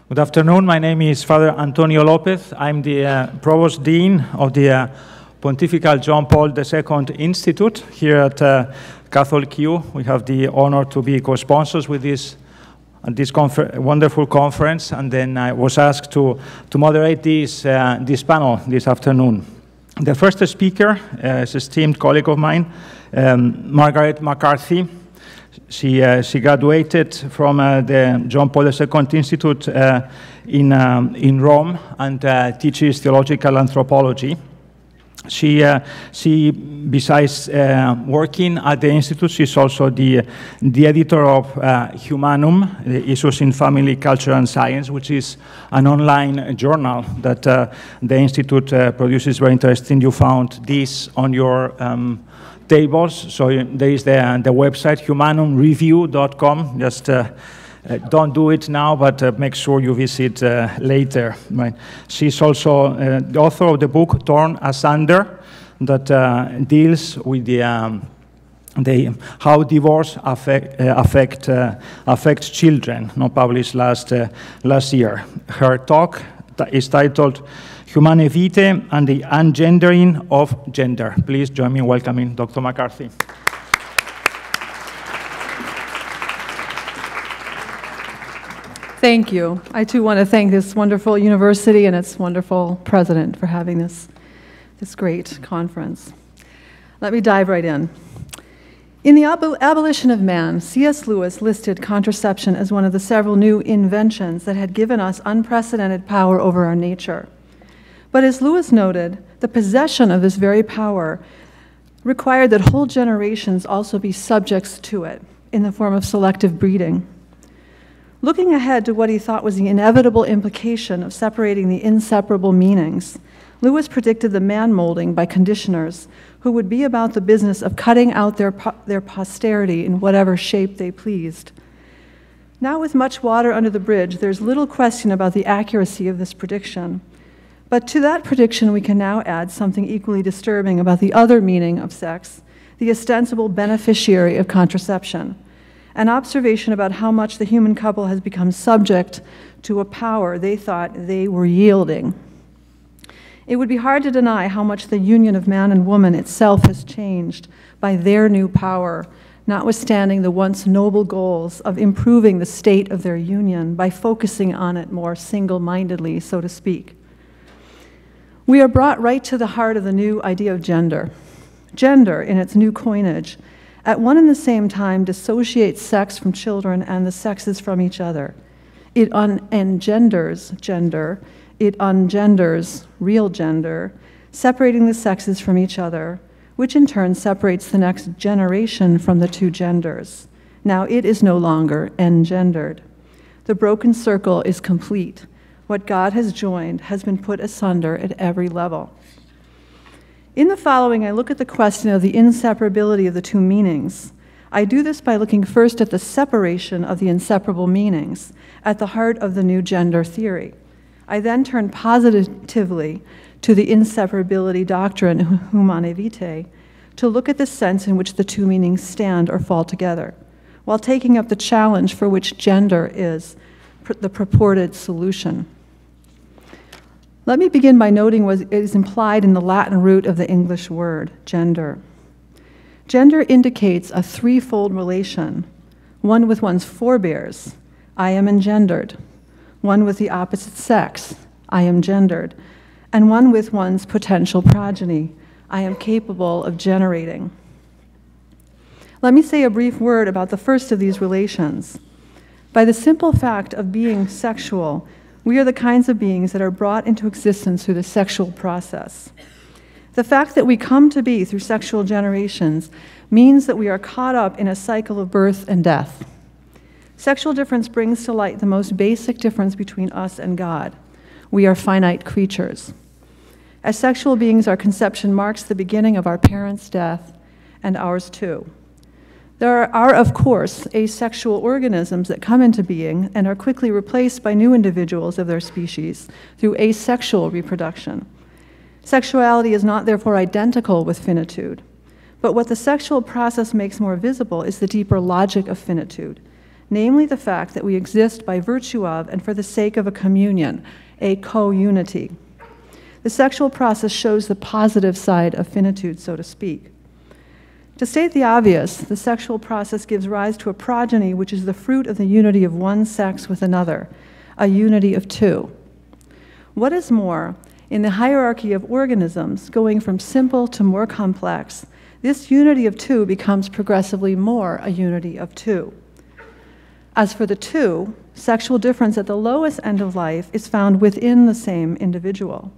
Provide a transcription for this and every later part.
Good afternoon. My name is Father Antonio Lopez. I'm the Provost Dean of the Pontifical John Paul II Institute here at Catholic U. We have the honor to be co-sponsors with this wonderful conference, and then I was asked to moderate this panel this afternoon. The first speaker is an esteemed colleague of mine, Margaret McCarthy. She graduated from the John Paul II Institute in Rome and teaches theological anthropology. She besides working at the Institute, she's also the editor of Humanum, the Issues in Family, Culture and Science, which is an online journal that the Institute produces. Very interesting. You found this on your tables. So there is the website, humanumreview.com. Just don't do it now, but make sure you visit later. Right. She's also the author of the book Torn Asunder, that deals with the how divorce affects children, not published last year. Her talk is titled Humanae Vitae and the Ungendering of Gender. Please join me in welcoming Dr. McCarthy. Thank you. I too want to thank this wonderful university and its wonderful president for having this great conference. Let me dive right in. In the Abolition of Man, C.S. Lewis listed contraception as one of the several new inventions that had given us unprecedented power over our nature. But as Lewis noted, the possession of this very power required that whole generations also be subjects to it in the form of selective breeding. Looking ahead to what he thought was the inevitable implication of separating the inseparable meanings, Lewis predicted the man-molding by conditioners who would be about the business of cutting out their posterity in whatever shape they pleased. Now, with much water under the bridge, there's little question about the accuracy of this prediction. But to that prediction, we can now add something equally disturbing about the other meaning of sex, the ostensible beneficiary of contraception, an observation about how much the human couple has become subject to a power they thought they were yielding. It would be hard to deny how much the union of man and woman itself has changed by their new power, notwithstanding the once noble goals of improving the state of their union by focusing on it more single-mindedly, so to speak. We are brought right to the heart of the new idea of gender. Gender, in its new coinage, at one and the same time dissociates sex from children and the sexes from each other. It engenders gender, it ungenders real gender, separating the sexes from each other, which in turn separates the next generation from the two genders. Now it is no longer engendered. The broken circle is complete. What God has joined has been put asunder at every level. In the following, I look at the question of the inseparability of the two meanings. I do this by looking first at the separation of the inseparable meanings, at the heart of the new gender theory. I then turn positively to the inseparability doctrine, Humanae Vitae, to look at the sense in which the two meanings stand or fall together, while taking up the challenge for which gender is the purported solution. Let me begin by noting what is implied in the Latin root of the English word, gender. Gender indicates a threefold relation, one with one's forebears, I am engendered, one with the opposite sex, I am gendered, and one with one's potential progeny, I am capable of generating. Let me say a brief word about the first of these relations. By the simple fact of being sexual, we are the kinds of beings that are brought into existence through the sexual process. The fact that we come to be through sexual generations means that we are caught up in a cycle of birth and death. Sexual difference brings to light the most basic difference between us and God. We are finite creatures. As sexual beings, our conception marks the beginning of our parents' death, and ours too. There are, of course, asexual organisms that come into being and are quickly replaced by new individuals of their species through asexual reproduction. Sexuality is not therefore identical with finitude, but what the sexual process makes more visible is the deeper logic of finitude, namely the fact that we exist by virtue of and for the sake of a communion, a co-unity. The sexual process shows the positive side of finitude, so to speak. To state the obvious, the sexual process gives rise to a progeny which is the fruit of the unity of one sex with another, a unity of two. What is more, in the hierarchy of organisms, going from simple to more complex, this unity of two becomes progressively more a unity of two. As for the two, sexual difference at the lowest end of life is found within the same individual,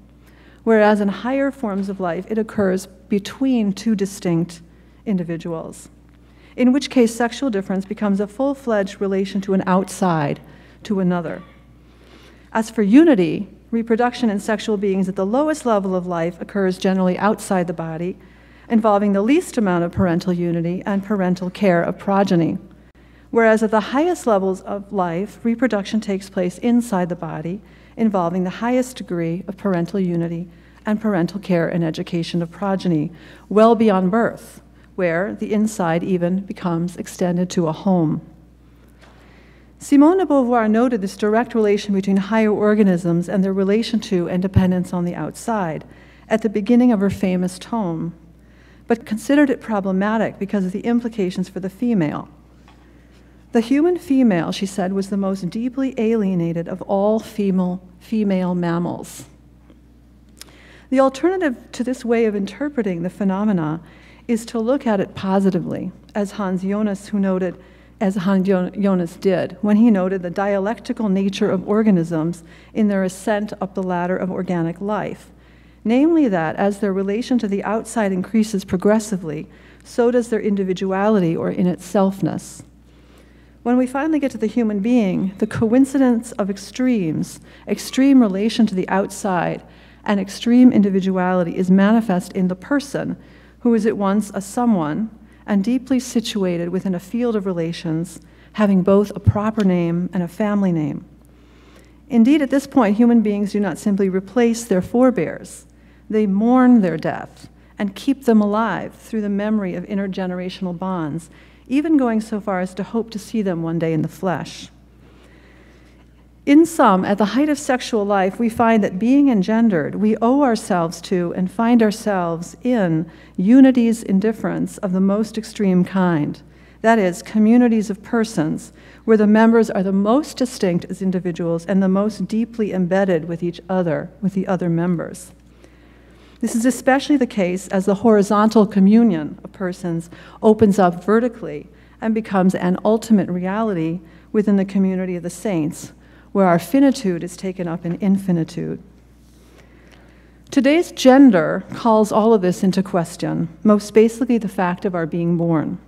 whereas in higher forms of life, it occurs between two distinct individuals, in which case sexual difference becomes a full-fledged relation to an outside, to another. As for unity, reproduction in sexual beings at the lowest level of life occurs generally outside the body, involving the least amount of parental unity and parental care of progeny. Whereas at the highest levels of life, reproduction takes place inside the body, involving the highest degree of parental unity and parental care and education of progeny, well beyond birth, where the inside even becomes extended to a home. Simone de Beauvoir noted this direct relation between higher organisms and their relation to and dependence on the outside at the beginning of her famous tome, but considered it problematic because of the implications for the female. The human female, she said, was the most deeply alienated of all female mammals. The alternative to this way of interpreting the phenomena is to look at it positively, as Hans Jonas did when he noted the dialectical nature of organisms in their ascent up the ladder of organic life, namely that as their relation to the outside increases progressively, so does their individuality or in itselfness. When we finally get to the human being, the coincidence of extremes, extreme relation to the outside, and extreme individuality is manifest in the person, who is at once a someone and deeply situated within a field of relations, having both a proper name and a family name. Indeed, at this point, human beings do not simply replace their forebears. They mourn their death and keep them alive through the memory of intergenerational bonds, even going so far as to hope to see them one day in the flesh. In sum, at the height of sexual life, we find that being engendered, we owe ourselves to and find ourselves in unities in difference of the most extreme kind. That is, communities of persons, where the members are the most distinct as individuals and the most deeply embedded with each other, with the other members. This is especially the case as the horizontal communion of persons opens up vertically and becomes an ultimate reality within the community of the saints, where our finitude is taken up in infinitude. Today's gender calls all of this into question, most basically the fact of our being born.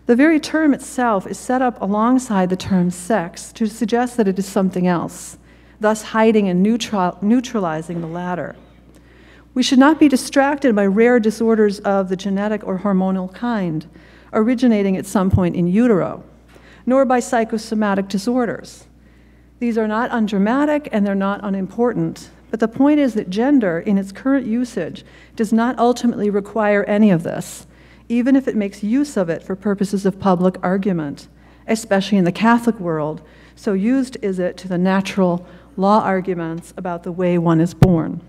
The very term itself is set up alongside the term sex to suggest that it is something else, thus hiding and neutralizing the latter. We should not be distracted by rare disorders of the genetic or hormonal kind, originating at some point in utero, nor by psychosomatic disorders. These are not undramatic and they're not unimportant, but the point is that gender, in its current usage, does not ultimately require any of this, even if it makes use of it for purposes of public argument, especially in the Catholic world, so used is it to the natural law arguments about the way one is born.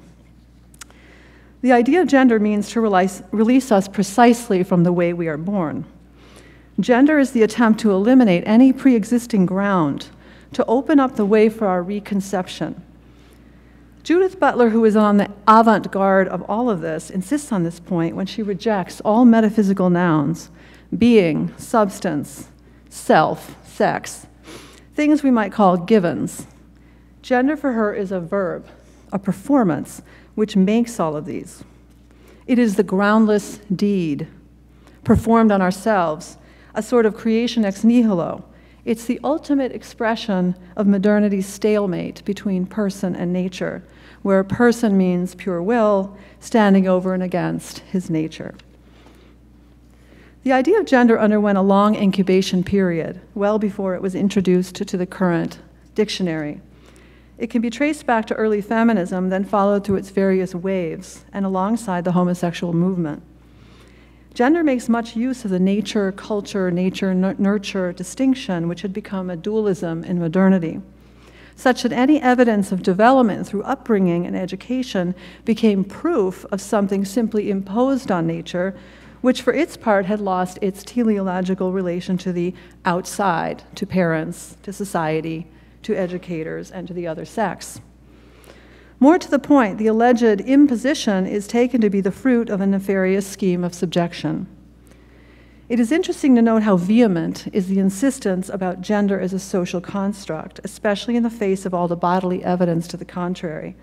The idea of gender means to release us precisely from the way we are born. Gender is the attempt to eliminate any pre-existing ground, to open up the way for our reconception. Judith Butler, who is on the avant-garde of all of this, insists on this point when she rejects all metaphysical nouns, being, substance, self, sex, things we might call givens. Gender for her is a verb, a performance, which makes all of these. It is the groundless deed performed on ourselves, a sort of creation ex nihilo. It's the ultimate expression of modernity's stalemate between person and nature, where a person means pure will standing over and against his nature. The idea of gender underwent a long incubation period, well before it was introduced to the current dictionary. It can be traced back to early feminism, then followed through its various waves, and alongside the homosexual movement. Gender makes much use of the nature-culture, nature-nurture distinction, which had become a dualism in modernity, such that any evidence of development through upbringing and education became proof of something simply imposed on nature, which for its part had lost its teleological relation to the outside, to parents, to society, to educators, and to the other sex. More to the point, the alleged imposition is taken to be the fruit of a nefarious scheme of subjection. It is interesting to note how vehement is the insistence about gender as a social construct, especially in the face of all the bodily evidence to the contrary.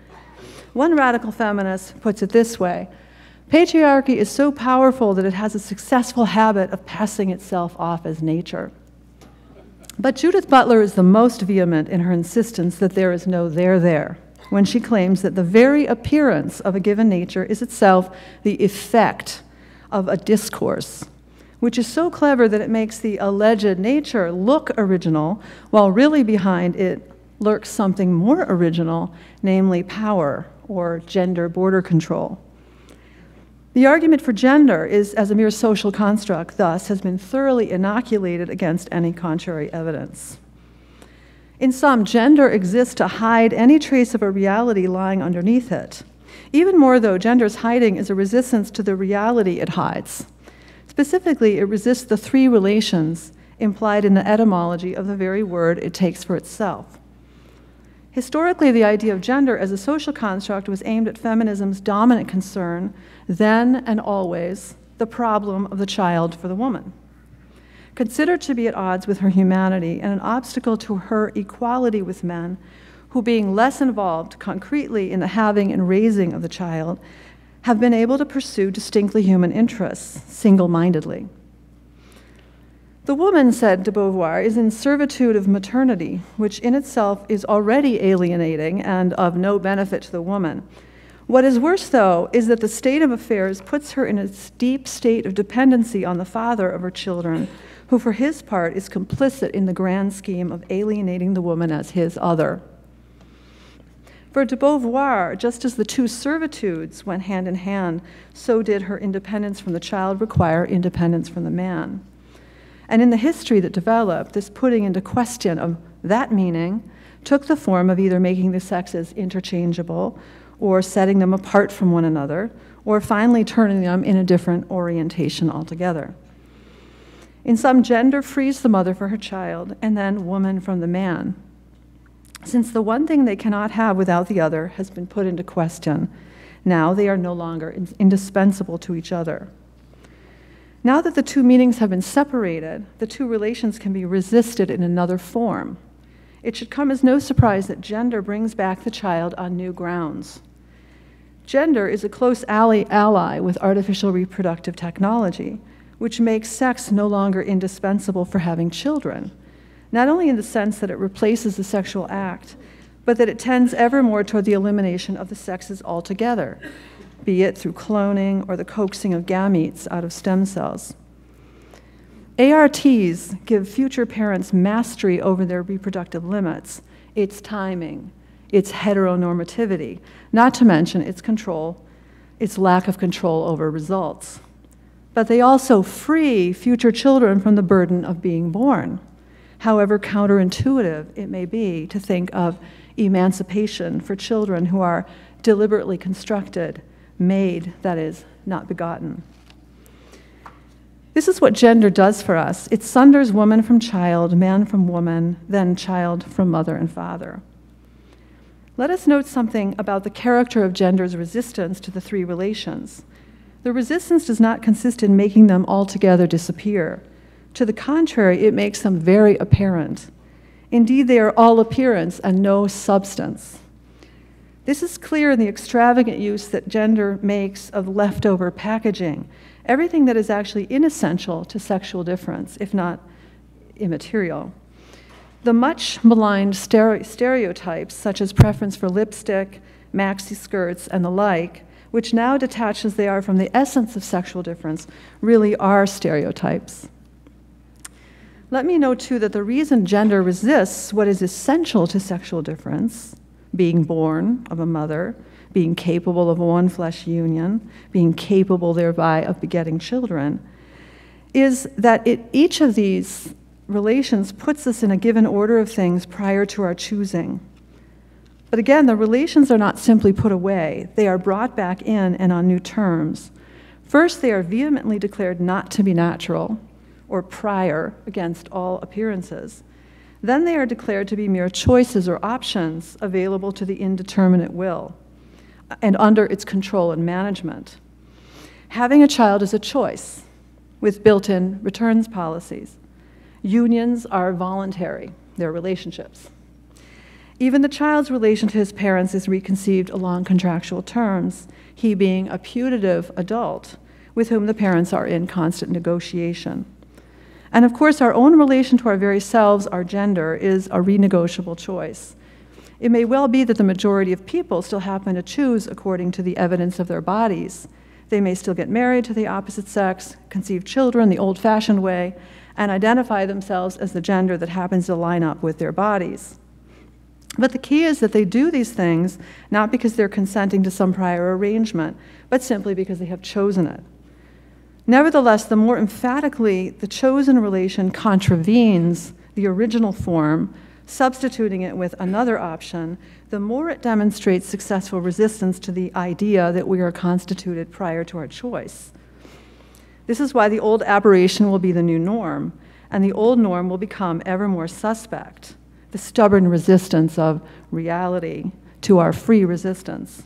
One radical feminist puts it this way: patriarchy is so powerful that it has a successful habit of passing itself off as nature. But Judith Butler is the most vehement in her insistence that there is no there there, when she claims that the very appearance of a given nature is itself the effect of a discourse, which is so clever that it makes the alleged nature look original, while really behind it lurks something more original, namely power or gender border control. The argument for gender is as a mere social construct, thus, has been thoroughly inoculated against any contrary evidence. In sum, gender exists to hide any trace of a reality lying underneath it. Even more, though, gender's hiding is a resistance to the reality it hides. Specifically, it resists the three relations implied in the etymology of the very word it takes for itself. Historically, the idea of gender as a social construct was aimed at feminism's dominant concern, then and always, the problem of the child for the woman. Considered to be at odds with her humanity and an obstacle to her equality with men, who, being less involved concretely in the having and raising of the child, have been able to pursue distinctly human interests, single-mindedly. The woman, said de Beauvoir, is in servitude of maternity, which in itself is already alienating and of no benefit to the woman. What is worse, though, is that the state of affairs puts her in a deep state of dependency on the father of her children, who for his part is complicit in the grand scheme of alienating the woman as his other. For de Beauvoir, just as the two servitudes went hand in hand, so did her independence from the child require independence from the man. And in the history that developed, this putting into question of that meaning took the form of either making the sexes interchangeable, or setting them apart from one another, or finally turning them in a different orientation altogether. In sum, gender frees the mother for her child, and then woman from the man. Since the one thing they cannot have without the other has been put into question, now they are no longer indispensable to each other. Now that the two meanings have been separated, the two relations can be resisted in another form. It should come as no surprise that gender brings back the child on new grounds. Gender is a close ally with artificial reproductive technology, which makes sex no longer indispensable for having children, not only in the sense that it replaces the sexual act, but that it tends ever more toward the elimination of the sexes altogether, be it through cloning or the coaxing of gametes out of stem cells. ARTs give future parents mastery over their reproductive limits, its timing, its heteronormativity, not to mention its control, its lack of control over results. But they also free future children from the burden of being born, however counterintuitive it may be to think of emancipation for children who are deliberately constructed, made, that is, not begotten. This is what gender does for us. It sunders woman from child, man from woman, then child from mother and father. Let us note something about the character of gender's resistance to the three relations. The resistance does not consist in making them altogether disappear. To the contrary, it makes them very apparent. Indeed, they are all appearance and no substance. This is clear in the extravagant use that gender makes of leftover packaging, everything that is actually inessential to sexual difference, if not immaterial. The much maligned stereotypes, such as preference for lipstick, maxi skirts, and the like, which now, detached as they are from the essence of sexual difference, really are stereotypes. Let me note, too, that the reason gender resists what is essential to sexual difference, being born of a mother, being capable of a one-flesh union, being capable thereby of begetting children, is that each of these relations puts us in a given order of things prior to our choosing. But again, the relations are not simply put away. They are brought back in and on new terms. First, they are vehemently declared not to be natural or prior against all appearances. Then they are declared to be mere choices or options available to the indeterminate will and under its control and management. Having a child is a choice with built-in returns policies. Unions are voluntary, they're relationships. Even the child's relation to his parents is reconceived along contractual terms, he being a putative adult with whom the parents are in constant negotiation. And of course, our own relation to our very selves, our gender, is a renegotiable choice. It may well be that the majority of people still happen to choose according to the evidence of their bodies. They may still get married to the opposite sex, conceive children the old-fashioned way, and identify themselves as the gender that happens to line up with their bodies. But the key is that they do these things not because they're consenting to some prior arrangement, but simply because they have chosen it. Nevertheless, the more emphatically the chosen relation contravenes the original form, substituting it with another option, the more it demonstrates successful resistance to the idea that we are constituted prior to our choice. This is why the old aberration will be the new norm, and the old norm will become ever more suspect, the stubborn resistance of reality to our free resistance.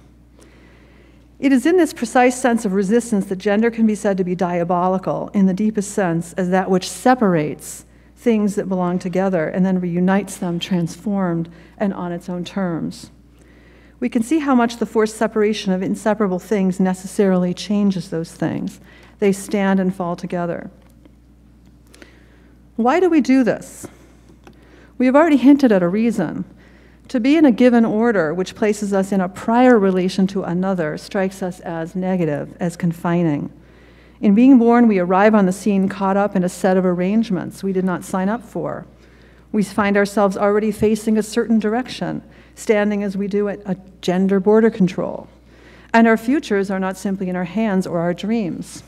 It is in this precise sense of resistance that gender can be said to be diabolical in the deepest sense as that which separates things that belong together and then reunites them transformed and on its own terms. We can see how much the forced separation of inseparable things necessarily changes those things. They stand and fall together. Why do we do this? We have already hinted at a reason. To be in a given order, which places us in a prior relation to another, strikes us as negative, as confining. In being born, we arrive on the scene caught up in a set of arrangements we did not sign up for. We find ourselves already facing a certain direction, standing as we do at a gender border control. And our futures are not simply in our hands or our dreams.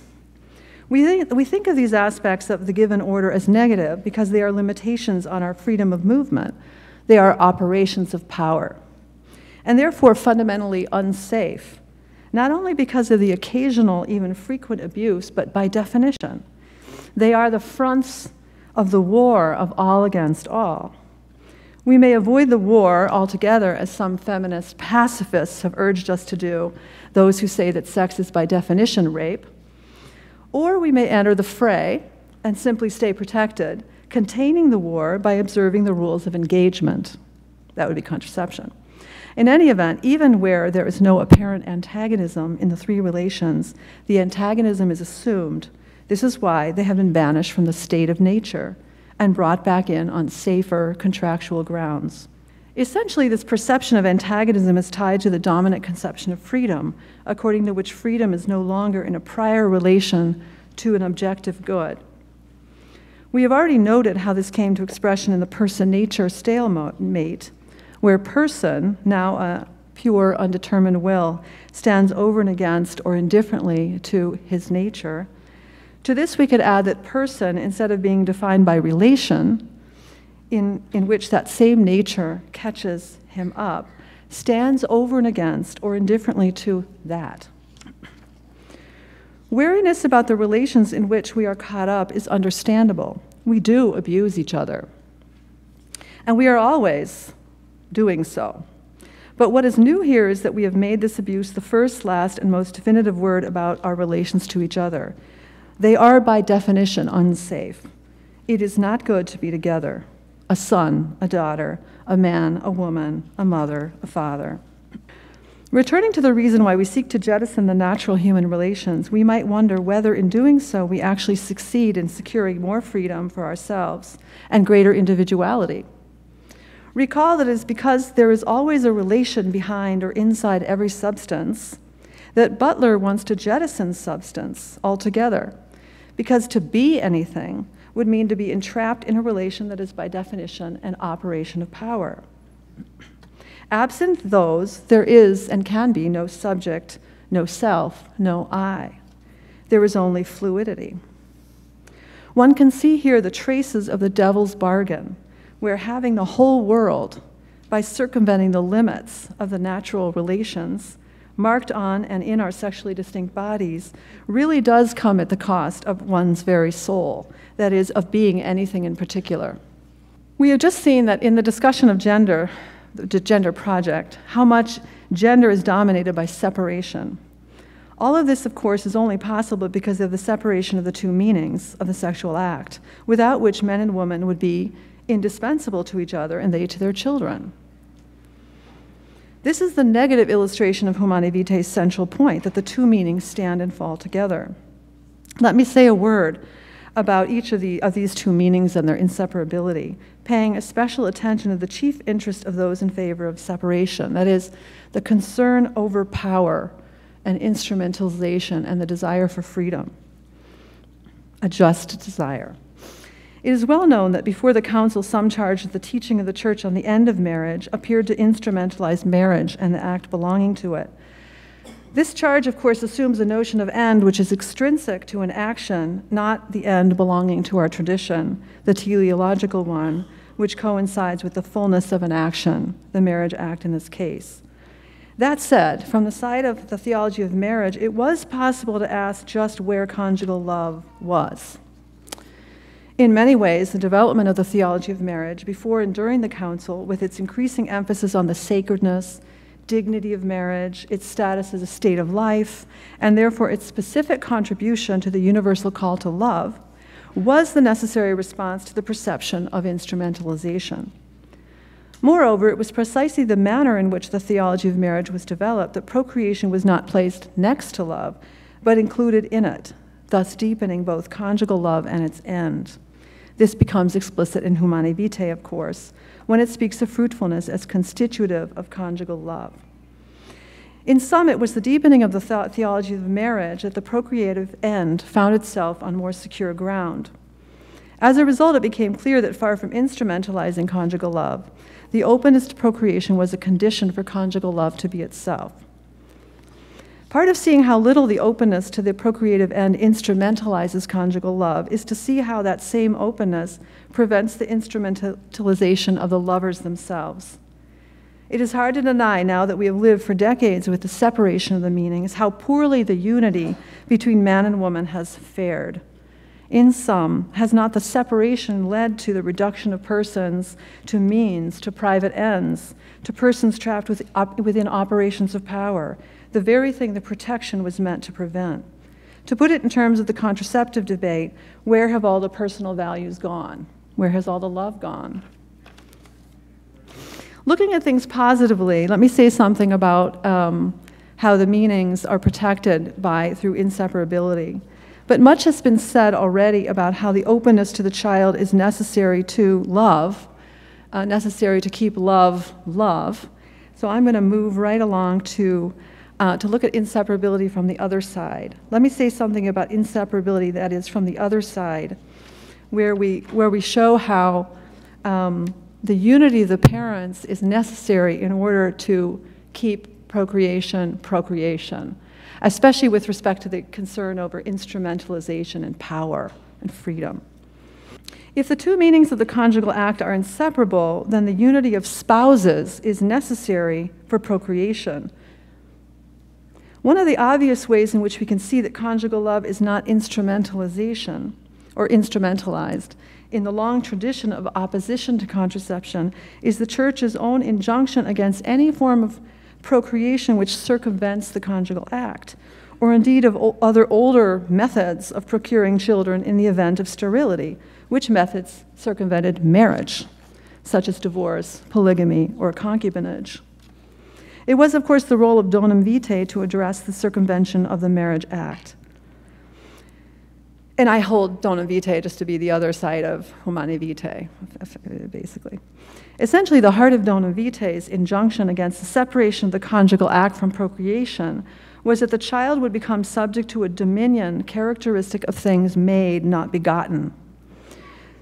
We think of these aspects of the given order as negative because they are limitations on our freedom of movement. They are operations of power, and therefore fundamentally unsafe, not only because of the occasional, even frequent abuse, but by definition. They are the fronts of the war of all against all. We may avoid the war altogether, as some feminist pacifists have urged us to do, those who say that sex is by definition rape, or we may enter the fray and simply stay protected, containing the war by observing the rules of engagement. That would be contraception. In any event, even where there is no apparent antagonism in the three relations, the antagonism is assumed. This is why they have been banished from the state of nature and brought back in on safer contractual grounds. Essentially, this perception of antagonism is tied to the dominant conception of freedom, according to which freedom is no longer in a prior relation to an objective good. We have already noted how this came to expression in the person-nature stalemate, where person, now a pure, undetermined will, stands over and against or indifferently to his nature. To this we could add that person, instead of being defined by relation, in which that same nature catches him up, stands over and against or indifferently to that. Wariness about the relations in which we are caught up is understandable. We do abuse each other, and we are always doing so. But what is new here is that we have made this abuse the first, last, and most definitive word about our relations to each other. They are by definition unsafe. It is not good to be together. A son, a daughter, a man, a woman, a mother, a father. Returning to the reason why we seek to jettison the natural human relations, we might wonder whether in doing so we actually succeed in securing more freedom for ourselves and greater individuality. Recall that it is because there is always a relation behind or inside every substance that Butler wants to jettison substance altogether, because to be anything would mean to be entrapped in a relation that is by definition an operation of power. Absent those, there is and can be no subject, no self, no I. There is only fluidity. One can see here the traces of the devil's bargain, where having the whole world, by circumventing the limits of the natural relations, marked on and in our sexually distinct bodies, really does come at the cost of one's very soul, that is, of being anything in particular. We have just seen that in the discussion of gender, the gender project, how much gender is dominated by separation. All of this, of course, is only possible because of the separation of the two meanings of the sexual act, without which men and women would be indispensable to each other and they to their children. This is the negative illustration of Humanae Vitae's central point, that the two meanings stand and fall together. Let me say a word about each of these two meanings and their inseparability, paying especial attention to the chief interest of those in favor of separation, that is, the concern over power and instrumentalization and the desire for freedom, a just desire. It is well known that before the Council, some charged the teaching of the Church on the end of marriage appeared to instrumentalize marriage and the act belonging to it. This charge, of course, assumes a notion of end which is extrinsic to an action, not the end belonging to our tradition, the teleological one, which coincides with the fullness of an action, the marriage act in this case. That said, from the side of the theology of marriage, it was possible to ask just where conjugal love was. In many ways, the development of the theology of marriage before and during the Council, with its increasing emphasis on the sacredness, dignity of marriage, its status as a state of life, and therefore its specific contribution to the universal call to love, was the necessary response to the perception of instrumentalization. Moreover, it was precisely the manner in which the theology of marriage was developed that procreation was not placed next to love, but included in it, thus deepening both conjugal love and its end. This becomes explicit in Humanae Vitae, of course, when it speaks of fruitfulness as constitutive of conjugal love. In sum, it was the deepening of the theology of marriage that the procreative end found itself on more secure ground. As a result, it became clear that far from instrumentalizing conjugal love, the openness to procreation was a condition for conjugal love to be itself. Part of seeing how little the openness to the procreative end instrumentalizes conjugal love is to see how that same openness prevents the instrumentalization of the lovers themselves. It is hard to deny, now that we have lived for decades with the separation of the meanings, how poorly the unity between man and woman has fared. In sum, has not the separation led to the reduction of persons to means, to private ends, to persons trapped within operations of power, the very thing the protection was meant to prevent? To put it in terms of the contraceptive debate, where have all the personal values gone? Where has all the love gone? Looking at things positively, let me say something about how the meanings are protected through inseparability. But much has been said already about how the openness to the child is necessary to love, necessary to keep love. So I'm going to move right along to look at inseparability from the other side. Let me say something about inseparability, that is, from the other side, where we show how the unity of the parents is necessary in order to keep procreation, especially with respect to the concern over instrumentalization and power and freedom. If the two meanings of the conjugal act are inseparable, then the unity of spouses is necessary for procreation. One of the obvious ways in which we can see that conjugal love is not instrumentalization or instrumentalized in the long tradition of opposition to contraception is the Church's own injunction against any form of procreation which circumvents the conjugal act, or indeed of other older methods of procuring children in the event of sterility, which methods circumvented marriage, such as divorce, polygamy, or concubinage. It was, of course, the role of donum vitae to address the circumvention of the marriage act. And I hold donum vitae just to be the other side of Humanae Vitae, basically. Essentially, the heart of donum vitae's injunction against the separation of the conjugal act from procreation was that the child would become subject to a dominion characteristic of things made, not begotten.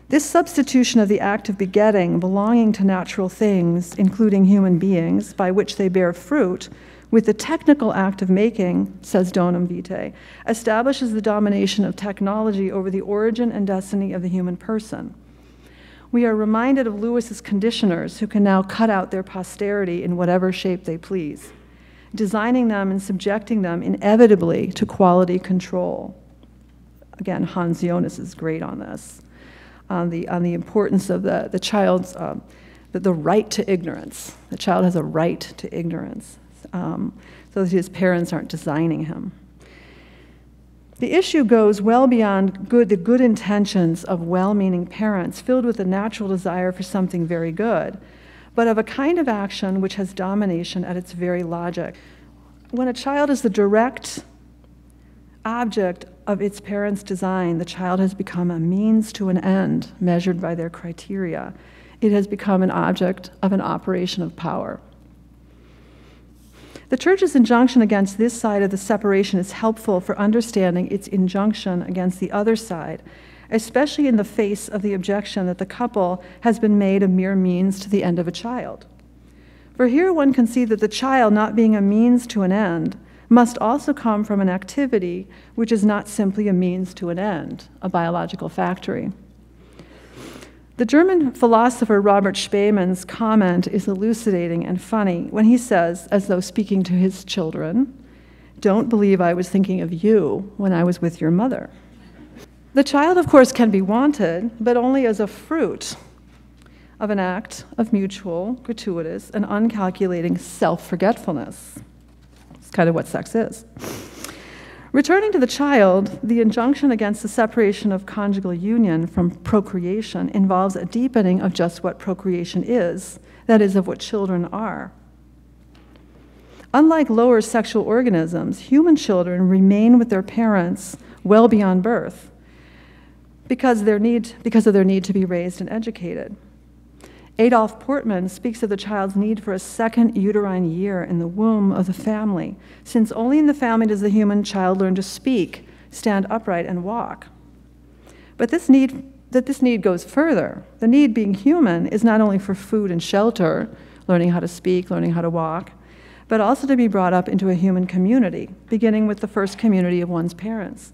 This substitution of the act of begetting belonging to natural things, including human beings, by which they bear fruit, with the technical act of making, says Donum Vitae, establishes the domination of technology over the origin and destiny of the human person. We are reminded of Lewis's conditioners who can now cut out their posterity in whatever shape they please, designing them and subjecting them inevitably to quality control. Again, Hans Jonas is great on this, on the importance of the child's, the right to ignorance. The child has a right to ignorance, so that his parents aren't designing him. The issue goes well beyond the good intentions of well-meaning parents filled with a natural desire for something very good, but of a kind of action which has domination at its very logic. When a child is the direct object of its parents' design, the child has become a means to an end measured by their criteria. It has become an object of an operation of power. The Church's injunction against this side of the separation is helpful for understanding its injunction against the other side, especially in the face of the objection that the couple has been made a mere means to the end of a child. For here one can see that the child, not being a means to an end, must also come from an activity which is not simply a means to an end, a biological factory. The German philosopher Robert Spamann's comment is elucidating and funny when he says, as though speaking to his children, "Don't believe I was thinking of you when I was with your mother." The child, of course, can be wanted, but only as a fruit of an act of mutual, gratuitous, and uncalculating self-forgetfulness. It's kind of what sex is. Returning to the child, the injunction against the separation of conjugal union from procreation involves a deepening of just what procreation is, that is, of what children are. Unlike lower sexual organisms, human children remain with their parents well beyond birth because of their need to be raised and educated. Adolf Portman speaks of the child's need for a second uterine year in the womb of the family, since only in the family does the human child learn to speak, stand upright, and walk. But this need goes further. The need, being human, is not only for food and shelter, learning how to speak, learning how to walk, but also to be brought up into a human community, beginning with the first community of one's parents.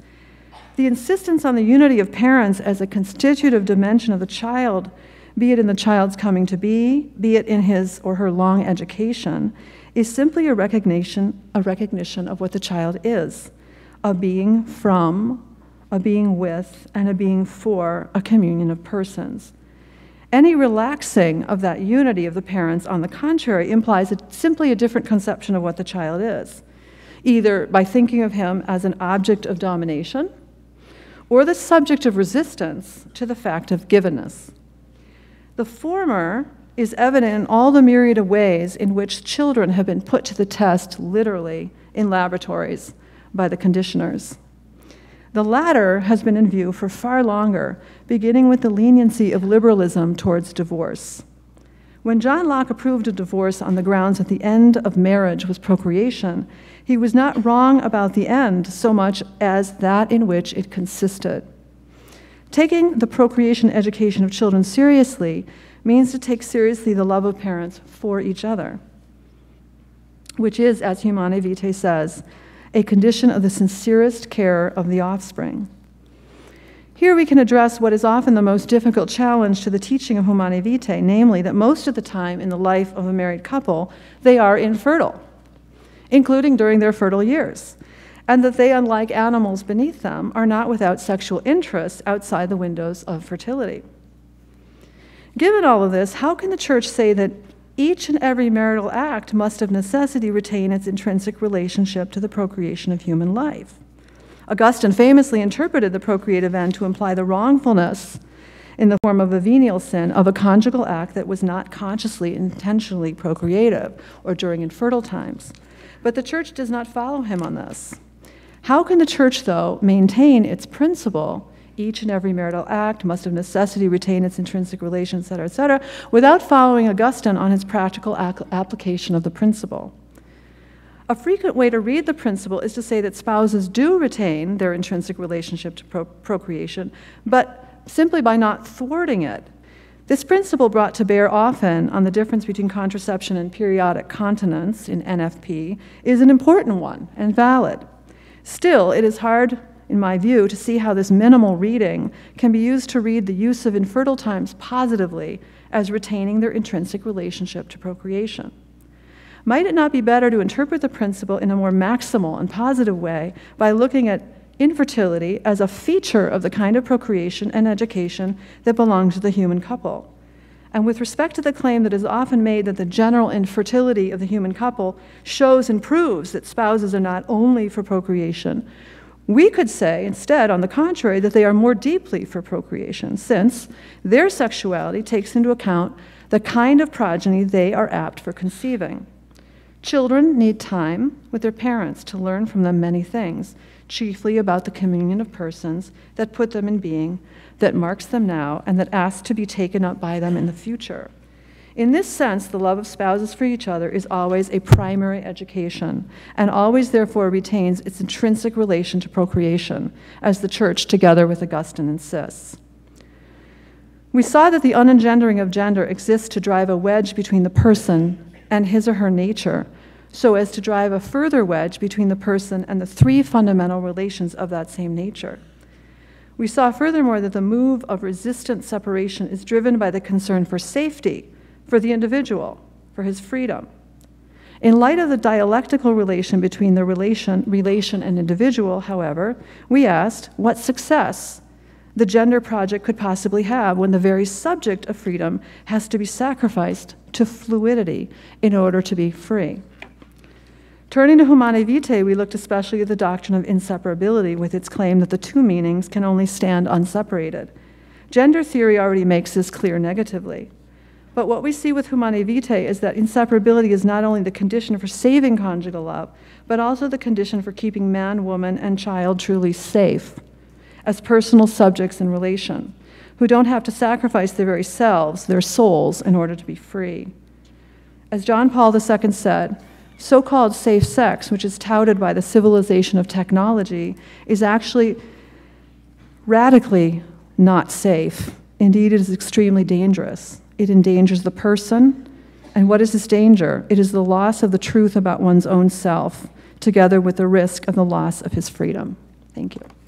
The insistence on the unity of parents as a constitutive dimension of the child, be it in the child's coming to be it in his or her long education, is simply a recognition of what the child is, a being from, a being with, and a being for a communion of persons. Any relaxing of that unity of the parents, on the contrary, implies simply a different conception of what the child is, either by thinking of him as an object of domination or the subject of resistance to the fact of givenness. The former is evident in all the myriad of ways in which children have been put to the test, literally, in laboratories by the conditioners. The latter has been in view for far longer, beginning with the leniency of liberalism towards divorce. When John Locke approved of divorce on the grounds that the end of marriage was procreation, he was not wrong about the end so much as that in which it consisted. Taking the procreation education of children seriously means to take seriously the love of parents for each other, which is, as Humanae Vitae says, a condition of the sincerest care of the offspring. Here we can address what is often the most difficult challenge to the teaching of Humanae Vitae, namely that most of the time in the life of a married couple, they are infertile, including during their fertile years, and that they, unlike animals beneath them, are not without sexual interests outside the windows of fertility. Given all of this, how can the Church say that each and every marital act must of necessity retain its intrinsic relationship to the procreation of human life? Augustine famously interpreted the procreative end to imply the wrongfulness in the form of a venial sin of a conjugal act that was not consciously, intentionally procreative or during infertile times. But the Church does not follow him on this. How can the Church, though, maintain its principle, each and every marital act must of necessity retain its intrinsic relation, etc., without following Augustine on his practical application of the principle? A frequent way to read the principle is to say that spouses do retain their intrinsic relationship to procreation, but simply by not thwarting it. This principle brought to bear often on the difference between contraception and periodic continence in NFP is an important one and valid. Still, it is hard, in my view, to see how this minimal reading can be used to read the use of infertile times positively as retaining their intrinsic relationship to procreation. Might it not be better to interpret the principle in a more maximal and positive way by looking at infertility as a feature of the kind of procreation and education that belongs to the human couple? And with respect to the claim that is often made that the general infertility of the human couple shows and proves that spouses are not only for procreation, we could say instead, on the contrary, that they are more deeply for procreation, since their sexuality takes into account the kind of progeny they are apt for conceiving. Children need time with their parents to learn from them many things, chiefly about the communion of persons that put them in being, that marks them now, and that asks to be taken up by them in the future. In this sense, the love of spouses for each other is always a primary education, and always therefore retains its intrinsic relation to procreation, as the Church, together with Augustine, insists. We saw that the unengendering of gender exists to drive a wedge between the person and his or her nature, so as to drive a further wedge between the person and the three fundamental relations of that same nature. We saw furthermore that the move of resistant separation is driven by the concern for safety, for the individual, for his freedom. In light of the dialectical relation between the relation and individual, however, we asked what success the gender project could possibly have when the very subject of freedom has to be sacrificed to fluidity in order to be free. Turning to Humanae Vitae, we looked especially at the doctrine of inseparability with its claim that the two meanings can only stand unseparated. Gender theory already makes this clear negatively. But what we see with Humanae Vitae is that inseparability is not only the condition for saving conjugal love, but also the condition for keeping man, woman, and child truly safe as personal subjects in relation, who don't have to sacrifice their very selves, their souls, in order to be free. As John Paul II said, so-called safe sex, which is touted by the civilization of technology, is actually radically not safe. Indeed, it is extremely dangerous. It endangers the person. And what is this danger? It is the loss of the truth about one's own self, together with the risk of the loss of his freedom. Thank you.